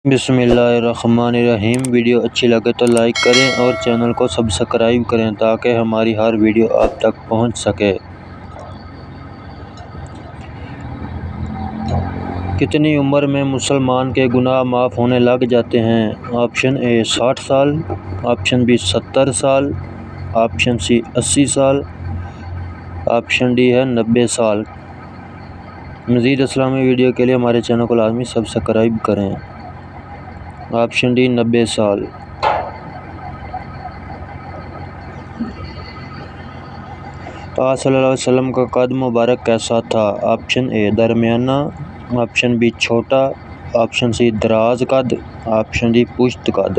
بسم اللہ الرحمن الرحیم۔ ویڈیو اچھی لگے تو لائک کریں اور چینل کو سبسکرائب کریں تاکہ ہماری ہر ویڈیو آپ تک پہنچ سکے۔ کتنی عمر میں مسلمان کے گناہ معاف ہونے لگ جاتے ہیں؟ آپشن اے 60 سال، آپشن بی 70 سال، آپشن سی 80 سال، آپشن ڈی ہے 90 سال۔ مزید اسلامی ویڈیو کے لیے ہمارے چینل کو لازمی سبسکرائب کریں۔ آپشن ڈی 90 سال۔ آپ صلی اللہ علیہ وسلم کا قد مبارک کیسا تھا؟ آپشن اے درمیانہ، آپشن بی چھوٹا، آپشن سی دراز قد، آپشن ڈی پشت قد۔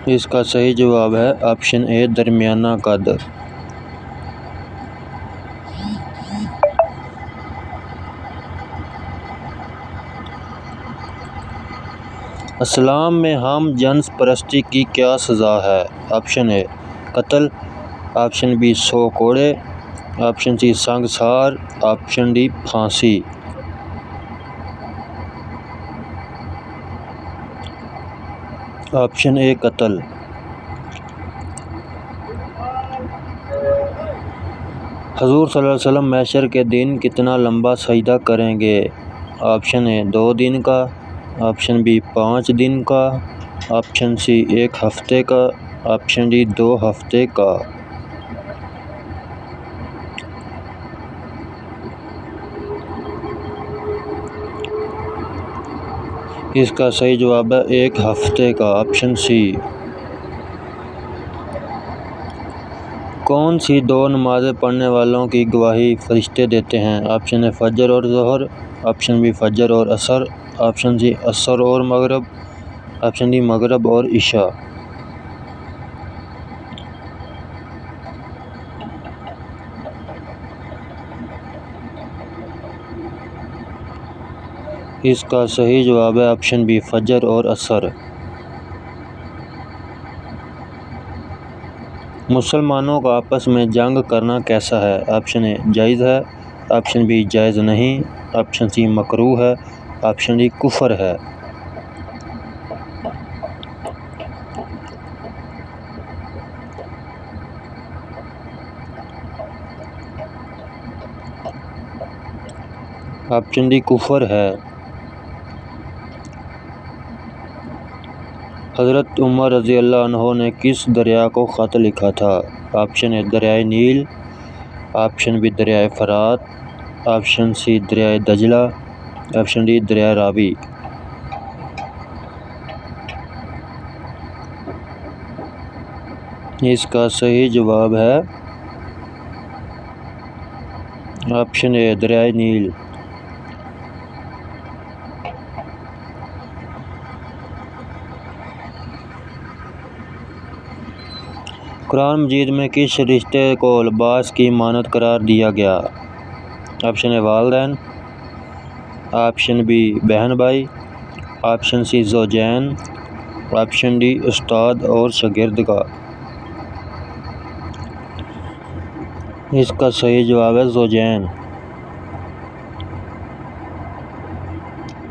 اس کا صحیح جواب ہے آپشن اے درمیانہ قد۔ اسلام میں ہم جنس پرستی کی کیا سزا ہے؟ آپشن اے قتل، آپشن بی 100 کوڑے، آپشن سی سنگسار، آپشن ڈی پھانسی۔ آپشن اے قتل۔ حضور صلی اللہ علیہ وسلم محشر کے دن کتنا لمبا سجدہ کریں گے؟ آپشن اے 2 دن کا، آپشن بی 5 دن کا، آپشن سی 1 ہفتے کا، آپشن ڈی 2 ہفتے کا۔ اس کا صحیح جواب ہے 1 ہفتے کا، آپشن سی۔ کون سی 2 نمازیں پڑھنے والوں کی گواہی فرشتے دیتے ہیں؟ آپشن اے فجر اور ظہر، آپشن بی فجر اور عصر، آپشن سی عصر اور مغرب، آپشن ڈی مغرب اور عشاء۔ اس کا صحیح جواب ہے آپشن بی فجر اور عصر۔ مسلمانوں کا آپس میں جنگ کرنا کیسا ہے؟ آپشن اے جائز ہے، آپشن بی جائز نہیں، آپشن سی مکروہ ہے، آپشن ڈی کفر ہے۔ آپشن ڈی کفر ہے۔ حضرت عمر رضی اللہ عنہ نے کس دریا کو خط لکھا تھا؟ آپشن اے دریائے نیل، آپشن بی دریائے فرات، آپشن سی دریائے دجلہ، آپشن ڈی دریائے راوی۔ اس کا صحیح جواب ہے آپشن اے دریائے نیل۔ قرآن مجید میں کس رشتے کو لباس کی مانند قرار دیا گیا؟ آپشن اے والدین، آپشن بی بہن بھائی، آپشن سی زوجین، آپشن ڈی استاد اور شاگرد کا۔ اس کا صحیح جواب ہے زوجین۔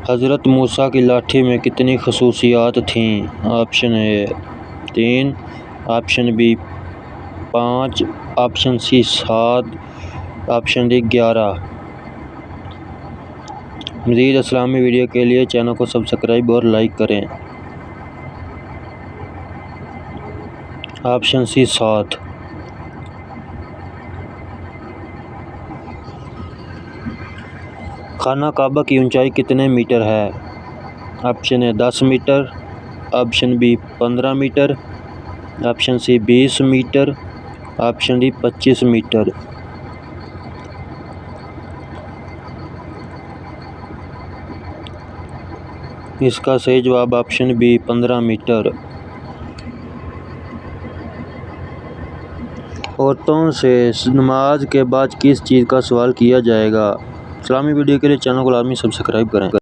حضرت موسیٰ کی لاٹھی میں کتنی خصوصیات تھیں؟ Option A 3، option B 5، option C 7، option D 11۔ مزید اسلامی ویڈیو کے لیے چینل کو سبسکرائب اور لائک کریں۔ Option C 7۔ خانہ کعبہ کی اونچائی کتنے میٹر ہے؟ Option A 10 metre, option B 15 metre, option C 20 metre, option D 25 metre. اس کا صحیح جواب آپشن بی 15 میٹر۔ عورتوں سے نماز کے بعد کس چیز کا سوال کیا جائے گا؟ اسلامی ویڈیو کے لیے چینل کو لازمی سبسکرائب کریں۔